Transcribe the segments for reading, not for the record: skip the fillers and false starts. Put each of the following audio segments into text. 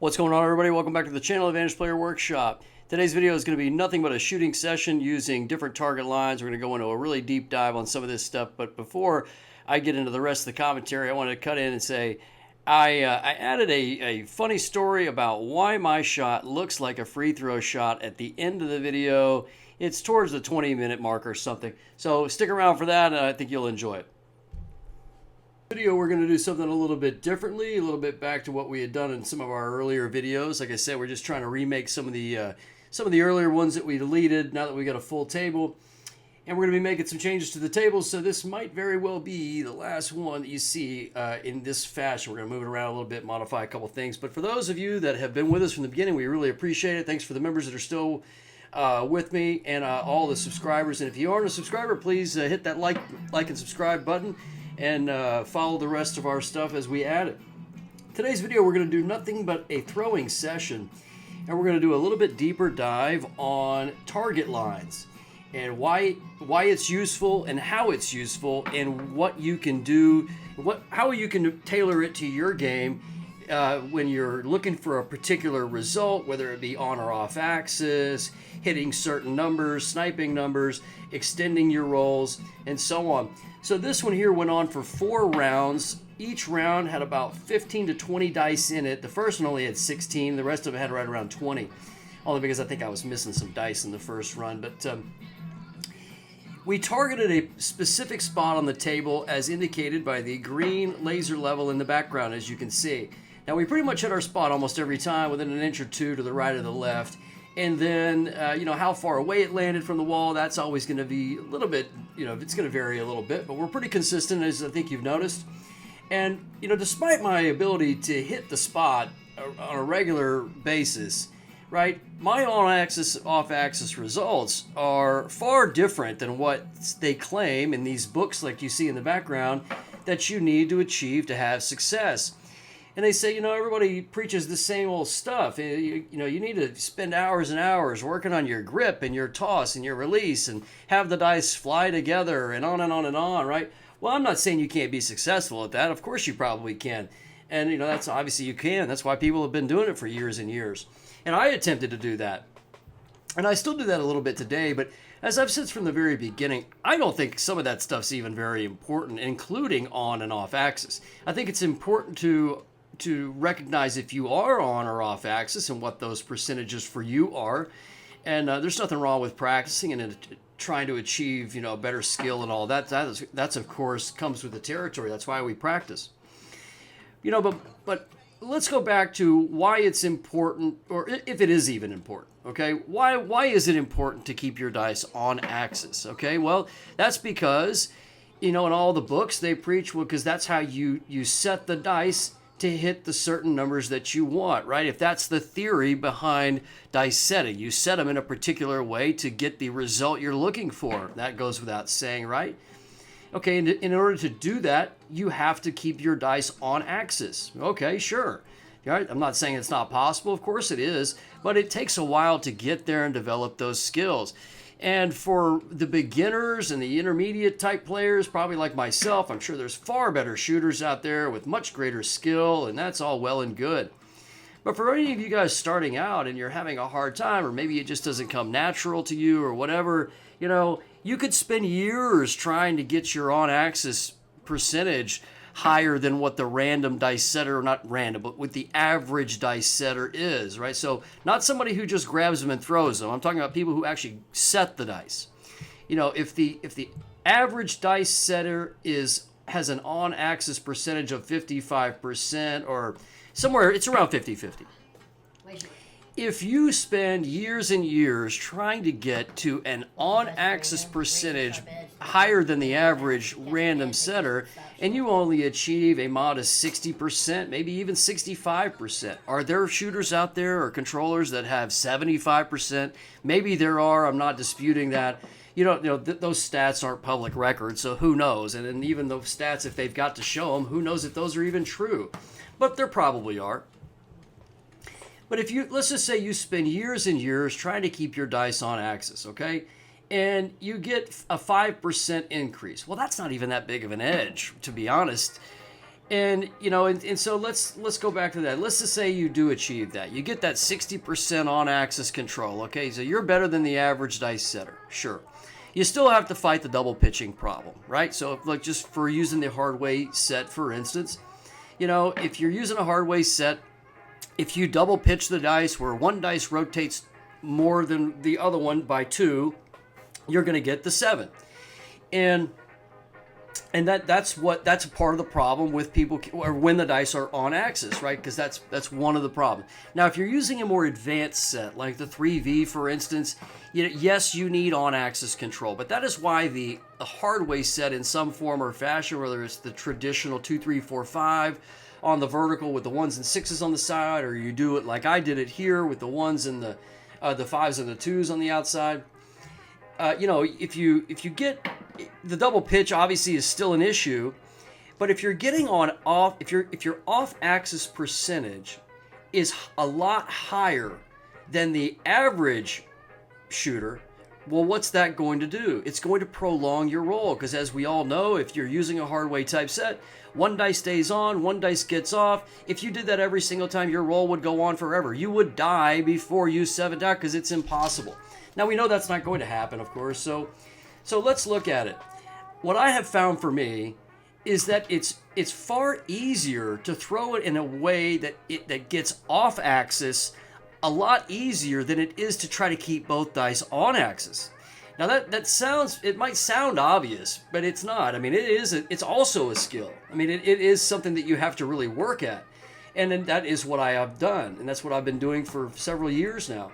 What's going on, everybody? Welcome back to the channel, Advantage Player Workshop. Today's video is going to be nothing but a shooting session using different target lines. We're going to go into a really deep dive on some of this stuff, but before I get into the rest of the commentary, I wanted to cut in and say I added a funny story about why my shot looks like a free throw shot at the end of the video. It's towards the 20-minute mark or something, so stick around for that, and I think you'll enjoy it. Video, we're going to do something a little bit differently, a little bit back to what we had done in some of our earlier videos. Like I said, we're just trying to remake some of the earlier ones that we deleted now that we got a full table, and we're going to be making some changes to the table. So this might very well be the last one that you see in this fashion. We're going to move it around a little bit, modify a couple things. But for those of you that have been with us from the beginning, we really appreciate it. Thanks for the members that are still with me, and all the subscribers. And if you aren't a subscriber, please hit that like and subscribe button, and follow the rest of our stuff as we add it. Today's video, we're going to do nothing but a throwing session, and we're going to do a little bit deeper dive on target lines and why it's useful and how it's useful and what you can do, how you can tailor it to your game when you're looking for a particular result, whether it be on or off axis, hitting certain numbers, sniping numbers, extending your rolls, and so on. So this one here went on for 4 rounds. Each round had about 15 to 20 dice in it. The first one only had 16. The rest of them had right around 20. Only because I think I was missing some dice in the first run. But we targeted a specific spot on the table as indicated by the green laser level in the background, as you can see. Now we pretty much hit our spot almost every time, within an inch or two to the right or the left. And then, how far away it landed from the wall, that's always going to be a little bit, it's going to vary a little bit. But we're pretty consistent, as I think you've noticed. And, despite my ability to hit the spot on a regular basis, right, my on-axis, off-axis results are far different than what they claim in these books, like you see in the background, that you need to achieve to have success. And they say, everybody preaches the same old stuff. You need to spend hours and hours working on your grip and your toss and your release and have the dice fly together and on and on and on, right? Well, I'm not saying you can't be successful at that. Of course you probably can. And, that's obviously you can. That's why people have been doing it for years and years. And I attempted to do that. And I still do that a little bit today. But as I've said from the very beginning, I don't think some of that stuff's even very important, including on and off axis. I think it's important to recognize if you are on or off axis and what those percentages for you are. And there's nothing wrong with practicing and trying to achieve, better skill and all that. That's of course comes with the territory. That's why we practice. But let's go back to why it's important, or if it is even important. Okay, why is it important to keep your dice on axis? Okay, well, that's because in all the books they preach, because that's how you set the dice to hit the certain numbers that you want, right? If that's the theory behind dice setting, you set them in a particular way to get the result you're looking for. That goes without saying, right? Okay, and in order to do that, you have to keep your dice on axis. Okay, sure. Right? I'm not saying it's not possible. Of course it is, but it takes a while to get there and develop those skills. And for the beginners and the intermediate type players, probably like myself, I'm sure there's far better shooters out there with much greater skill, and that's all well and good. But for any of you guys starting out and you're having a hard time, or maybe it just doesn't come natural to you or whatever, you could spend years trying to get your on-axis percentage higher than what the random dice setter, not random, but what the average dice setter is, right? So not somebody who just grabs them and throws them. I'm talking about people who actually set the dice. If the average dice setter has an on-axis percentage of 55% or somewhere, it's around 50-50. If you spend years and years trying to get to an on-axis percentage higher than the average random setter, and you only achieve a modest 60%, maybe even 65%. Are there shooters out there or controllers that have 75%? Maybe there are. I'm not disputing that. Those stats aren't public record, so who knows? And then even those stats, if they've got to show them, who knows if those are even true? But there probably are. But let's just say you spend years and years trying to keep your dice on axis, okay? And you get a 5% increase. Well, that's not even that big of an edge, to be honest. And and so let's go back to that. Let's just say you do achieve that. You get that 60% on axis control. Okay, so you're better than the average dice setter. Sure. You still have to fight the double pitching problem, right? So like just for using the hardway set, for instance, if you're using a hardway set, if you double pitch the dice where one dice rotates more than the other one by 2, you're going to get the 7. And that's a part of the problem with people, or when the dice are on axis, right? Because that's one of the problems. Now, if you're using a more advanced set, like the 3V, for instance, yes, you need on-axis control, but that is why the hardway set in some form or fashion, whether it's the traditional 2, 3, 4, 5 on the vertical with the 1s and 6s on the side, or you do it like I did it here with the 1s and the 5s and the 2s on the outside. If you get the double pitch, obviously is still an issue, but if you're getting if your off axis percentage is a lot higher than the average shooter, well, what's that going to do? It's going to prolong your roll, because as we all know, if you're using a hardway type set, one dice stays on, one dice gets off. If you did that every single time, your roll would go on forever. You would die before you 7th out, because it's impossible. Now, we know that's not going to happen, of course, so let's look at it. What I have found for me is that it's far easier to throw it in a way that gets off axis a lot easier than it is to try to keep both dice on axis. Now it might sound obvious, but it's not. I mean, it's also a skill. I mean, it is something that you have to really work at. And then that is what I have done, and that's what I've been doing for several years now.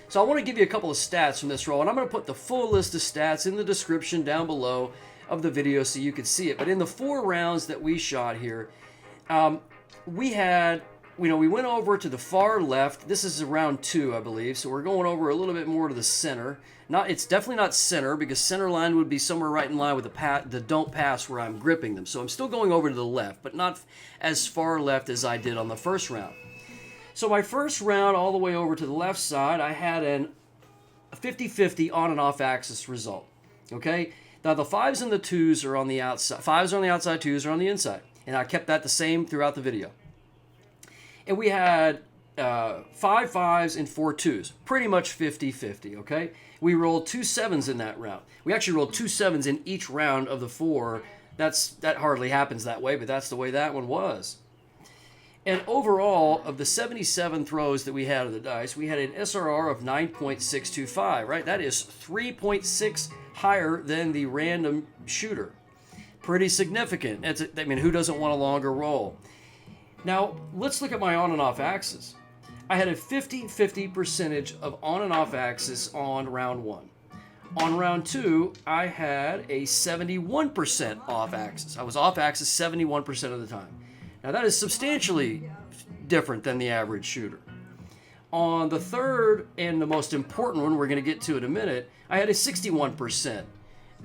So I want to give you a couple of stats from this roll, and I'm going to put the full list of stats in the description down below of the video so you can see it. But in the 4 rounds that we shot here, we went over to the far left. This is round 2, I believe, so we're going over a little bit more to the center. It's definitely not center, because center line would be somewhere right in line with the don't pass where I'm gripping them. So I'm still going over to the left, but not as far left as I did on the first round. So my first round, all the way over to the left side, I had a 50-50 on and off axis result. Okay? Now the 5s and the 2s are on the outside. 5s are on the outside, 2s are on the inside. And I kept that the same throughout the video. And we had 5 5s and 4 2s. Pretty much 50-50, okay? We rolled 2 7s in that round. We actually rolled 2 7s in each round of the 4. That hardly happens that way, but that's the way that one was. And overall, of the 77 throws that we had of the dice, we had an SRR of 9.625, right? That is 3.6 higher than the random shooter. Pretty significant. Who doesn't want a longer roll? Now, let's look at my on and off axis. I had a 50-50 percentage of on and off axis on round 1. On round 2, I had a 71% off axis. I was off axis 71% of the time. Now, that is substantially different than the average shooter. On the third and the most important one we're going to get to in a minute, I had a 61%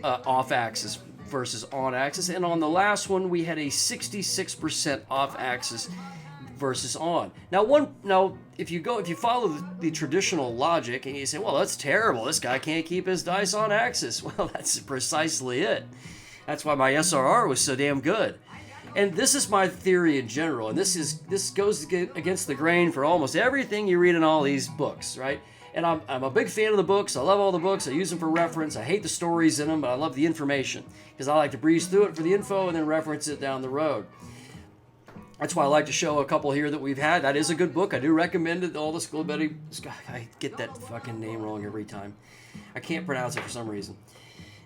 off axis versus on axis. And on the last one, we had a 66% off axis versus on. Now, if you follow the traditional logic and you say, well, that's terrible, this guy can't keep his dice on axis. Well, that's precisely it. That's why my SRR was so damn good. And this is my theory in general, and this goes against the grain for almost everything you read in all these books, right? And I'm a big fan of the books. I love all the books. I use them for reference. I hate the stories in them, but I love the information, because I like to breeze through it for the info and then reference it down the road. That's why I like to show a couple here that we've had. That is a good book. I do recommend it. All the School of Betting. I get that fucking name wrong every time. I can't pronounce it for some reason.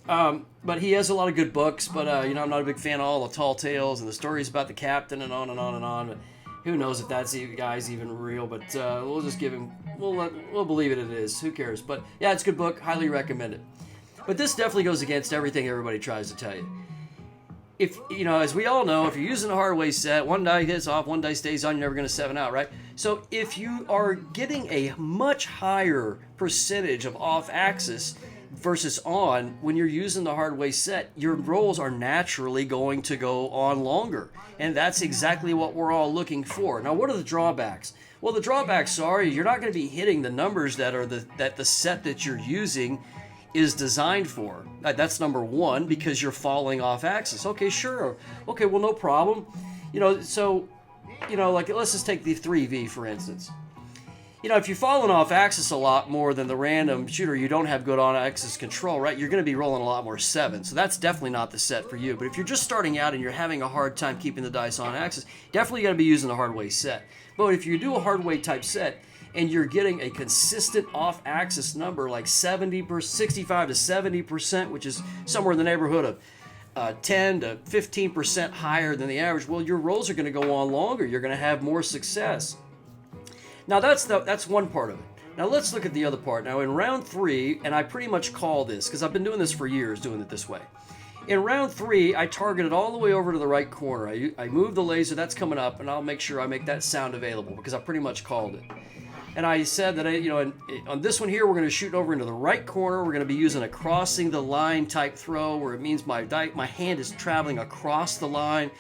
But he has a lot of good books, but I'm not a big fan of all the tall tales and the stories about the captain and on and on and on. But who knows if that guy's even real? But we'll just give him. We'll believe it is. Who cares? But yeah, it's a good book. Highly recommend it. But this definitely goes against everything everybody tries to tell you. If as we all know, if you're using a hardway set, one die hits off, one die stays on, you're never going to 7 out, right? So if you are getting a much higher percentage of off axis versus on, when you're using the hardway set, your rolls are naturally going to go on longer. And that's exactly what we're all looking for. Now, what are the drawbacks? Well, the drawbacks are you're not going to be hitting the numbers that are the set that you're using is designed for. That's number one, because you're falling off axis. Okay, sure. Okay, well, no problem. So, like, let's just take the 3V, for instance. If you're falling off axis a lot more than the random shooter, you don't have good on-axis control, right? You're going to be rolling a lot more 7. So that's definitely not the set for you. But if you're just starting out and you're having a hard time keeping the dice on axis, definitely going to be using the hard way set. But if you do a hard way type set and you're getting a consistent off-axis number like 65 to 70%, which is somewhere in the neighborhood of 10 to 15% higher than the average, well, your rolls are going to go on longer. You're going to have more success. Now that's one part of it. Now let's look at the other part. Now in round 3, and I pretty much call this because I've been doing this for years, doing it this way. In round 3, I targeted all the way over to the right corner. I move the laser, that's coming up, and I'll make sure I make that sound available because I pretty much called it. And I said that on this one here, we're going to shoot over into the right corner. We're going to be using a crossing the line type throw, where it means my hand is traveling across the line.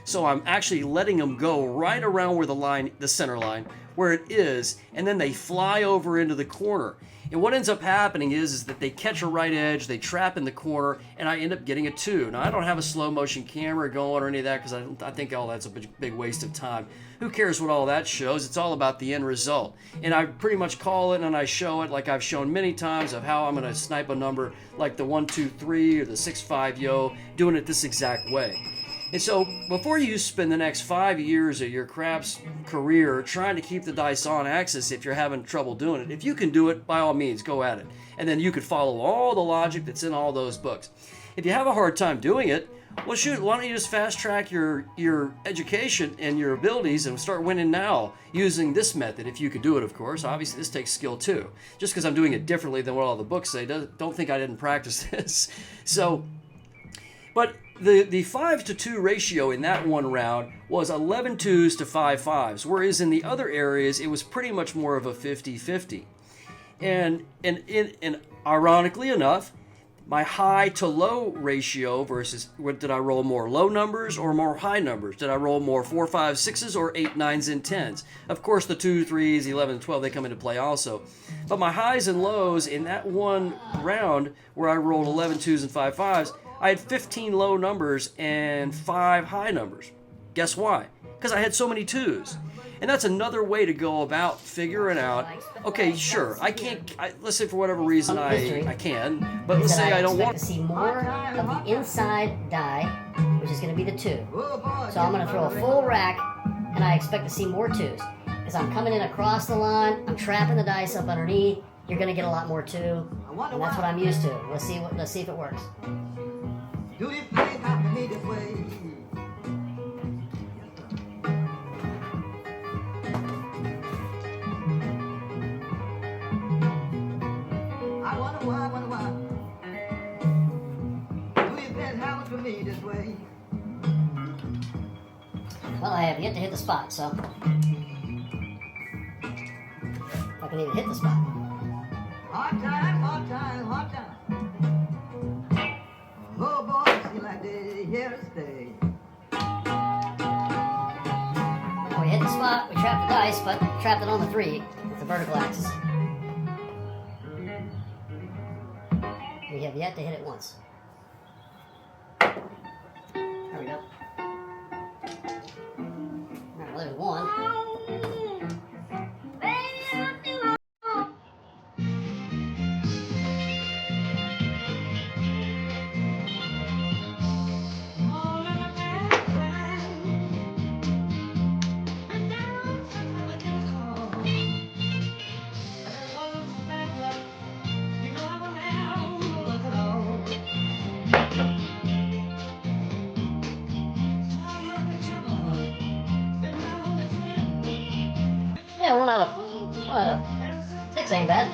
So I'm actually letting them go right around where the center line, where it is, and then they fly over into the corner. And what ends up happening is that they catch a right edge, they trap in the corner, and I end up getting a 2. Now, I don't have a slow motion camera going or any of that because I think all that's a big waste of time. Who cares what all that shows? It's all about the end result. And I pretty much call it and I show it like I've shown many times of how I'm going to snipe a number like the 1-2-3 or the 6-5 yo, doing it this exact way. And so before you spend the next 5 years of your craps career trying to keep the dice on axis, if you're having trouble doing it, if you can do it, by all means, go at it. And then you could follow all the logic that's in all those books. If you have a hard time doing it, well, shoot, why don't you just fast track your education and your abilities and start winning now using this method, if you could do it, of course. Obviously, this takes skill too. Just because I'm doing it differently than what all the books say, don't think I didn't practice this. But the 5-to-2 ratio in that one round was 11 2s to 5 5s, whereas in the other areas, it was pretty much more of a 50-50. And ironically enough, my high to low ratio versus, did I roll more low numbers or more high numbers? Did I roll more 4, 5, 6s or 8, 9s and 10s? Of course, the 2, 3s, 11, 12, they come into play also. But my highs and lows in that one round where I rolled 11 2s and 5 5s, I had 15 low numbers and 5 high numbers. Guess why? Because I had so many 2s. And that's another way to go about figuring out, okay, sure, let's say for whatever reason I can, but let's say I don't want to see more of the inside die, which is going to be the 2. So I'm going to throw a full rack, and I expect to see more 2s. As I'm coming in across the line, I'm trapping the dice up underneath, you're going to get a lot more 2, and that's what I'm used to. Let's see if it works. Do this thing happen this way? I wonder why. Do this thing happen to me this way? Well, I have yet to hit the spot, so if I can even hit the spot. Hard time. Oh boy, seem like they're here to stay. We hit the spot, we trapped the dice, but trapped it on the 3 with the vertical axis. We have yet to hit it once. There we go. Alright, well, there's 1. Yeah, 1 out of 6 ain't bad.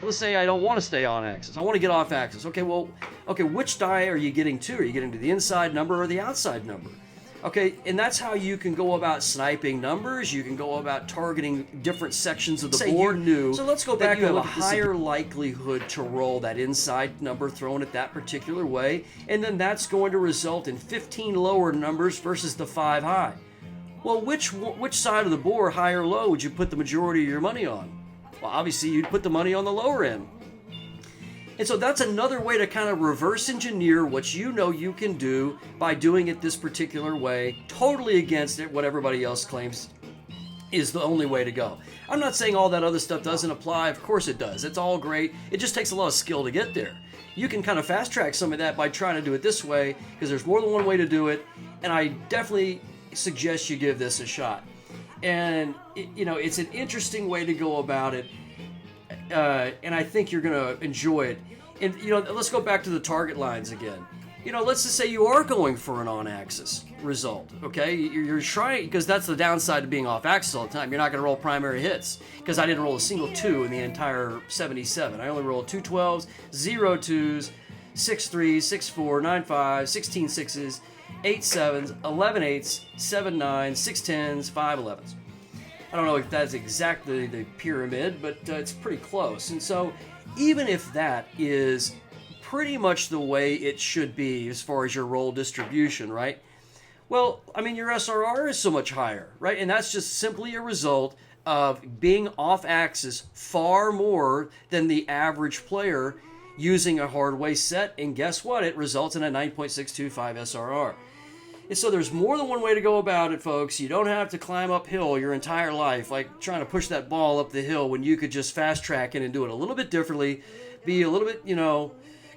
Let's say I don't want to stay on axis. I want to get off axis. Okay, which die are you getting to? Are you getting to the inside number or the outside number? Okay, and that's how you can go about sniping numbers. You can go about targeting different sections of the board. So let's go back. You have a higher likelihood to roll that inside number thrown at that particular way, and then that's going to result in 15 lower numbers versus the 5 high. Well, which side of the board, high or low, would you put the majority of your money on? Well, obviously you'd put the money on the lower end. And so that's another way to kind of reverse engineer what you know you can do by doing it this particular way, totally against it, what everybody else claims is the only way to go. I'm not saying all that other stuff doesn't apply. Of course it does. It's all great. It just takes a lot of skill to get there. You can kind of fast track some of that by trying to do it this way, because there's more than one way to do it, and I definitely suggest you give this a shot. And it's an interesting way to go about it, and I think you're going to enjoy it. And let's go back to the target lines again. Let's just say you are going for an on-axis result, okay? You're trying, because that's the downside of being off-axis all the time. You're not going to roll primary hits, because I didn't roll a single 2 in the entire 77. I only rolled 2 12s, 0 2s, 6 3s, 6 4, 9 5, 16 6s, 8 7s, 11 8s, 7 9s, 6 10s, 5 11s. I don't know if that's exactly the pyramid, but it's pretty close. And so even if that is pretty much the way it should be as far as your roll distribution, right? Well, I mean, your SRR is so much higher, right? And that's just simply a result of being off axis far more than the average player using a hardway set. And guess what? It results in a 9.625 SRR. And so there's more than one way to go about it, folks. You don't have to climb uphill your entire life, like trying to push that ball up the hill, when you could just fast track it and do it a little bit differently, be a little bit,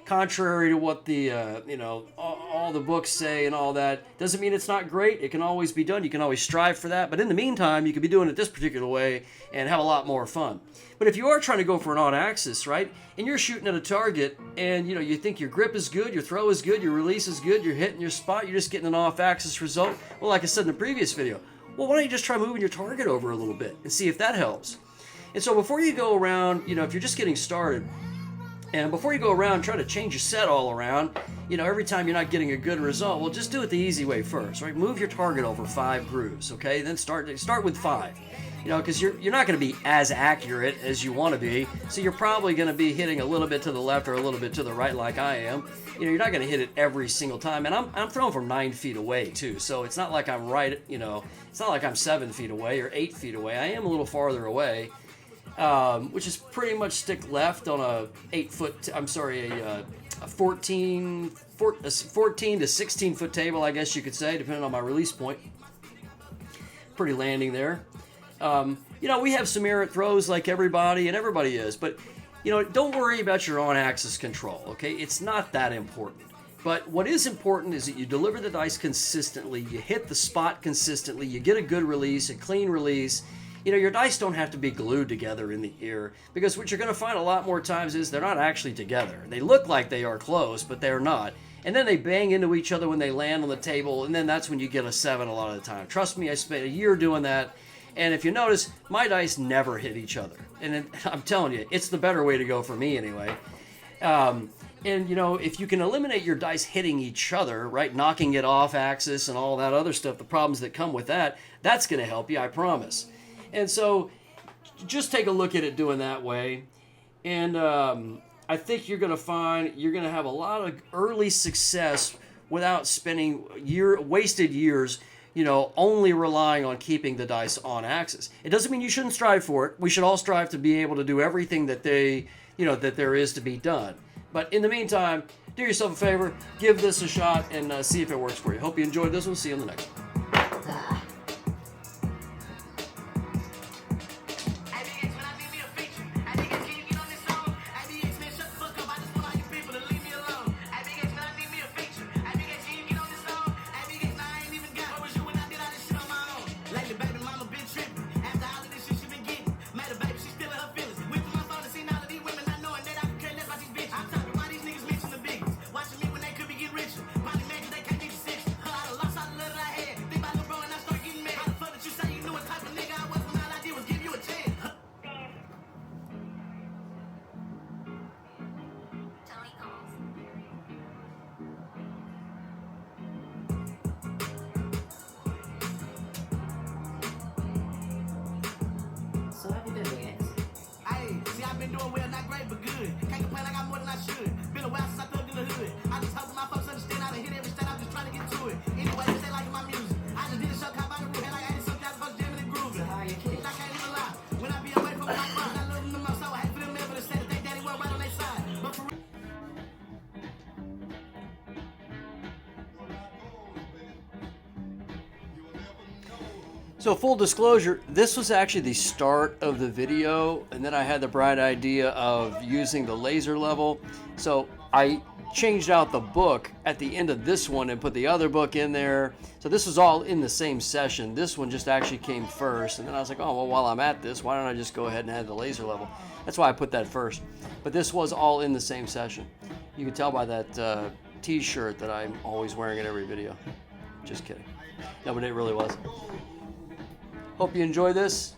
contrary to what the, all the books say and all that. Doesn't mean it's not great. It can always be done. You can always strive for that. But in the meantime, you could be doing it this particular way and have a lot more fun. But if you are trying to go for an on-axis, right, and you're shooting at a target and, you think your grip is good, your throw is good, your release is good, you're hitting your spot, you're just getting an off-axis result, well, like I said in the previous video, well, why don't you just try moving your target over a little bit and see if that helps? And so before you go around, if you're just getting started, and before you go around, try to change your set all around, every time you're not getting a good result, well, just do it the easy way first, right? Move your target over 5 grooves, okay? Then start with 5. Because you're not going to be as accurate as you want to be, so you're probably going to be hitting a little bit to the left or a little bit to the right like I am. You're not going to hit it every single time, and I'm throwing from 9 feet away too, so it's not like I'm right, it's not like I'm 7 feet away or 8 feet away. I am a little farther away, which is pretty much stick left on a 14 to 16 foot table, I guess you could say, depending on my release point. Pretty landing there. We have some errant throws like everybody, and everybody is, but, don't worry about your on-axis control, okay? It's not that important. But what is important is that you deliver the dice consistently, you hit the spot consistently, you get a good release, a clean release. Your dice don't have to be glued together in the ear, because what you're going to find a lot more times is they're not actually together. They look like they are close, but they're not. And then they bang into each other when they land on the table, and then that's when you get a 7 a lot of the time. Trust me, I spent a year doing that. And if you notice, my dice never hit each other. And I'm telling you, it's the better way to go for me anyway. And, if you can eliminate your dice hitting each other, right, knocking it off axis and all that other stuff, the problems that come with that, that's going to help you, I promise. And so just take a look at it doing that way. And I think you're going to find you're going to have a lot of early success without spending wasted years only relying on keeping the dice on axis. It doesn't mean you shouldn't strive for it. We should all strive to be able to do everything that that there is to be done. But in the meantime, do yourself a favor, give this a shot, and see if it works for you. Hope you enjoyed this one. See you on the next one. Watching me when they could be getting richer. Probably mad 'cause they can't get the 6. I done lost all the love that I had. So full disclosure, this was actually the start of the video, and then I had the bright idea of using the laser level. So I changed out the book at the end of this one and put the other book in there. So this was all in the same session. This one just actually came first, and then I was like, oh, well, while I'm at this, why don't I just go ahead and add the laser level? That's why I put that first. But this was all in the same session. You can tell by that t-shirt that I'm always wearing in every video. Just kidding. No, but it really was. Hope you enjoy this.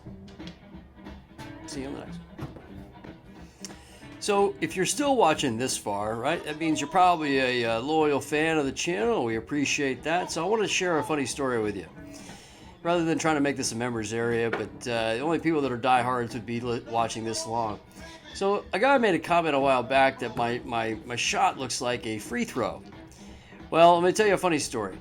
See you on the next one. So if you're still watching this far, right, that means you're probably a loyal fan of the channel. We appreciate that. So I want to share a funny story with you. Rather than trying to make this a members area, but the only people that are diehards would be watching this long. So a guy made a comment a while back that my shot looks like a free throw. Well, let me tell you a funny story.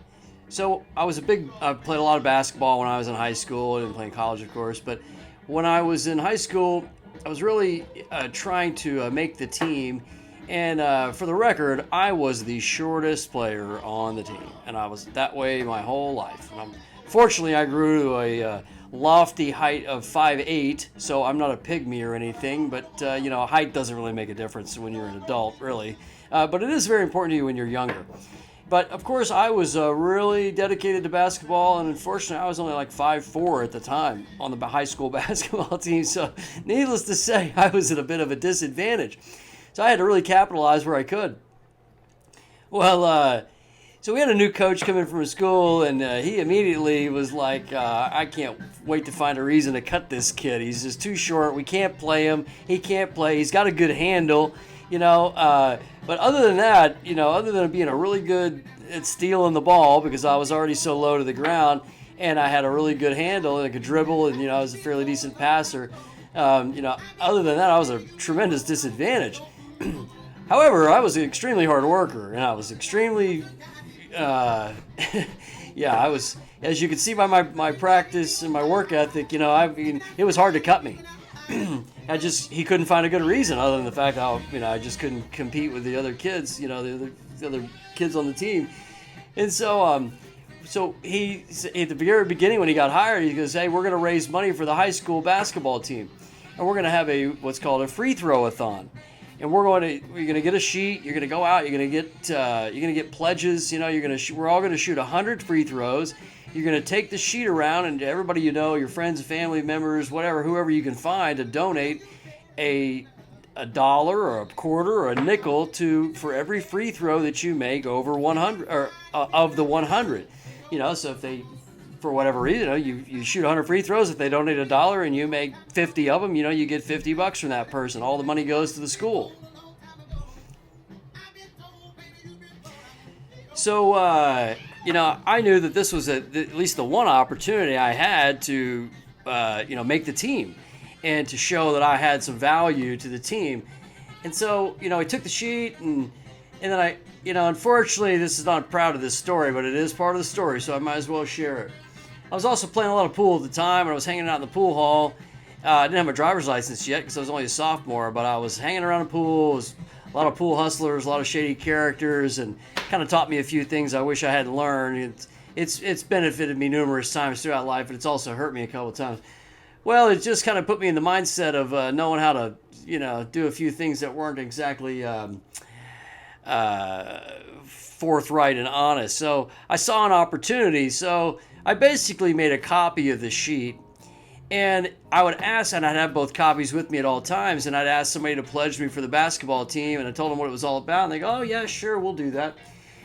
So I played a lot of basketball when I was in high school. I didn't play in college, of course, but when I was in high school, I was really trying to make the team. And for the record, I was the shortest player on the team, and I was that way my whole life. And fortunately, I grew to a lofty height of 5'8", so I'm not a pygmy or anything, but you know, height doesn't really make a difference when you're an adult, really. But it is very important to you when you're younger. But of course, I was really dedicated to basketball, and unfortunately, I was only like 5'4" at the time on the high school basketball team. So, needless to say, I was at a bit of a disadvantage. So I had to really capitalize where I could. Well, so we had a new coach come in from school, and he immediately was like, I can't wait to find a reason to cut this kid. He's just too short. We can't play him. He can't play. He's got a good handle, you know. But other than that, you know, other than being a really good at stealing the ball because I was already so low to the ground, and I had a really good handle and I could dribble, and, you know, I was a fairly decent passer. You know, other than that, I was a tremendous disadvantage. However, I was an extremely hard worker, and I was extremely... yeah, I was, as you can see by my practice and my work ethic, you know, I mean, it was hard to cut me. He couldn't find a good reason other than the fact that, you know, I just couldn't compete with the other kids, you know, the other kids on the team. And so, so he, at the very beginning when he got hired, he goes, hey, we're going to raise money for the high school basketball team. And we're going to have what's called a free throw-a-thon. And you're going to get a sheet. You're going to go out. You're going to get pledges. You know, we're all going to shoot 100 free throws. You're going to take the sheet around, and everybody you know, your friends, family members, whatever, whoever you can find, to donate a dollar or a quarter or a nickel for every free throw that you make over 100 or of the 100. You know, so if they, for whatever reason, you shoot 100 free throws, if they donate a dollar and you make 50 of them, you know, you get $50 from that person. All the money goes to the school. So, you know, I knew that this was at least the one opportunity I had to, you know, make the team and to show that I had some value to the team. And so, you know, I took the sheet and then you know, unfortunately, this is not proud of this story, but it is part of the story, so I might as well share it. I was also playing a lot of pool at the time, and I was hanging out in the pool hall. I didn't have my driver's license yet because I was only a sophomore, but I was hanging around the pool. It was a lot of pool hustlers, a lot of shady characters, and kind of taught me a few things I wish I had learned. It's benefited me numerous times throughout life, but it's also hurt me a couple of times. Well, it just kind of put me in the mindset of knowing how to, you know, do a few things that weren't exactly forthright and honest. So I saw an opportunity. So I basically made a copy of the sheet, and I would ask, and I'd have both copies with me at all times, and I'd ask somebody to pledge me for the basketball team, and I told them what it was all about, and they go, oh yeah, sure, we'll do that.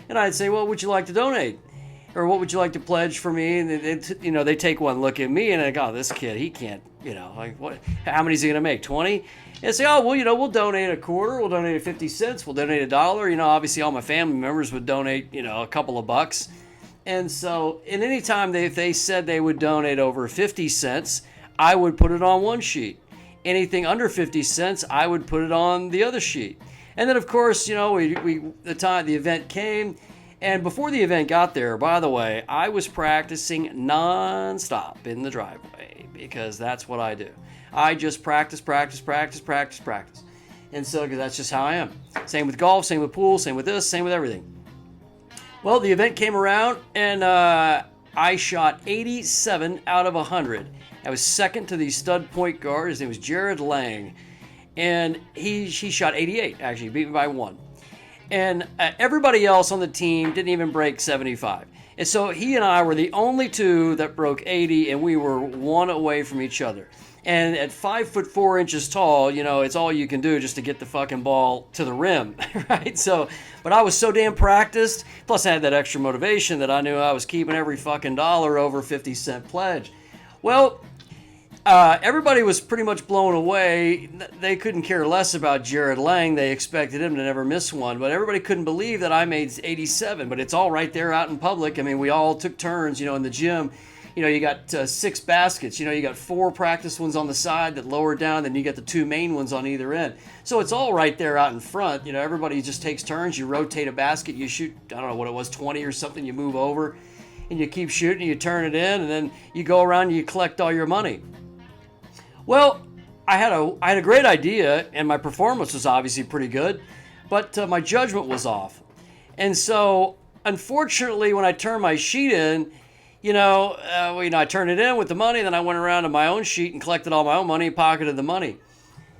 And I'd say, well, would you like to donate? Or what would you like to pledge for me? And you know, they take one look at me and they go, oh, this kid, he can't, you know, like, what? How many is he gonna make? 20? And say, oh, well, you know, we'll donate a quarter, we'll donate 50 cents, we'll donate a dollar. You know, obviously all my family members would donate, you know, a couple of bucks. And so, and any time if they said they would donate over 50 cents, I would put it on one sheet. Anything under 50 cents, I would put it on the other sheet. And then, of course, you know, the event came. And before the event got there, by the way, I was practicing nonstop in the driveway because that's what I do. I just practice. And so, because that's just how I am. Same with golf, same with pool, same with this, same with everything. Well, the event came around, and I I shot 87 out of 100. I was second to the stud point guard. His name was Jared Lang. And he shot 88, actually, beat me by 1. And everybody else on the team didn't even break 75. And so he and I were the only two that broke 80, and we were 1 away from each other. And at 5'4" tall, you know, it's all you can do just to get the fucking ball to the rim, right? So, but I was so damn practiced. Plus, I had that extra motivation that I knew I was keeping every fucking dollar over 50-cent pledge. Well, everybody was pretty much blown away. They couldn't care less about Jared Lang. They expected him to never miss one. But everybody couldn't believe that I made 87. But it's all right there out in public. I mean, we all took turns, you know, in the gym. You know, you got 6 baskets. You know, you got 4 practice ones on the side that lower down. Then you got the 2 main ones on either end. So it's all right there out in front. You know, everybody just takes turns. You rotate a basket. You shoot, I don't know what it was, 20 or something. You move over and you keep shooting. You turn it in. And then you go around and you collect all your money. Well, I had a great idea, and my performance was obviously pretty good, but my judgment was off. And so, unfortunately, when I turned my sheet in, I turned it in with the money, then I went around to my own sheet and collected all my own money, pocketed the money.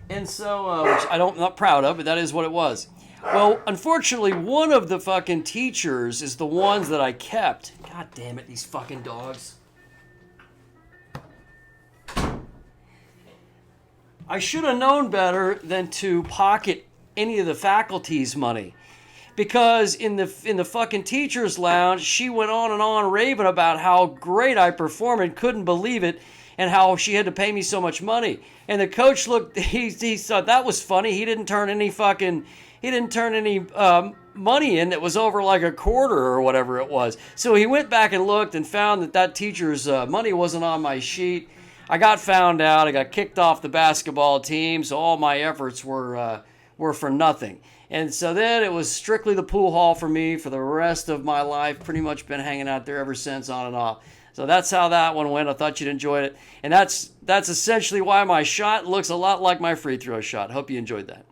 And so, which I'm not proud of, but that is what it was. Well, unfortunately, one of the fucking teachers is the ones that I kept. God damn it, these fucking dogs. I should have known better than to pocket any of the faculty's money, because in the fucking teacher's lounge, she went on and on raving about how great I performed and couldn't believe it, and how she had to pay me so much money. And the coach looked, he thought that was funny. He didn't turn any money in that was over like a quarter or whatever it was. So he went back and looked and found that teacher's money wasn't on my sheet. I got found out. I got kicked off the basketball team, so all my efforts were for nothing. And so then it was strictly the pool hall for me for the rest of my life. Pretty much been hanging out there ever since, on and off. So that's how that one went. I thought you'd enjoy it. And that's essentially why my shot looks a lot like my free throw shot. Hope you enjoyed that.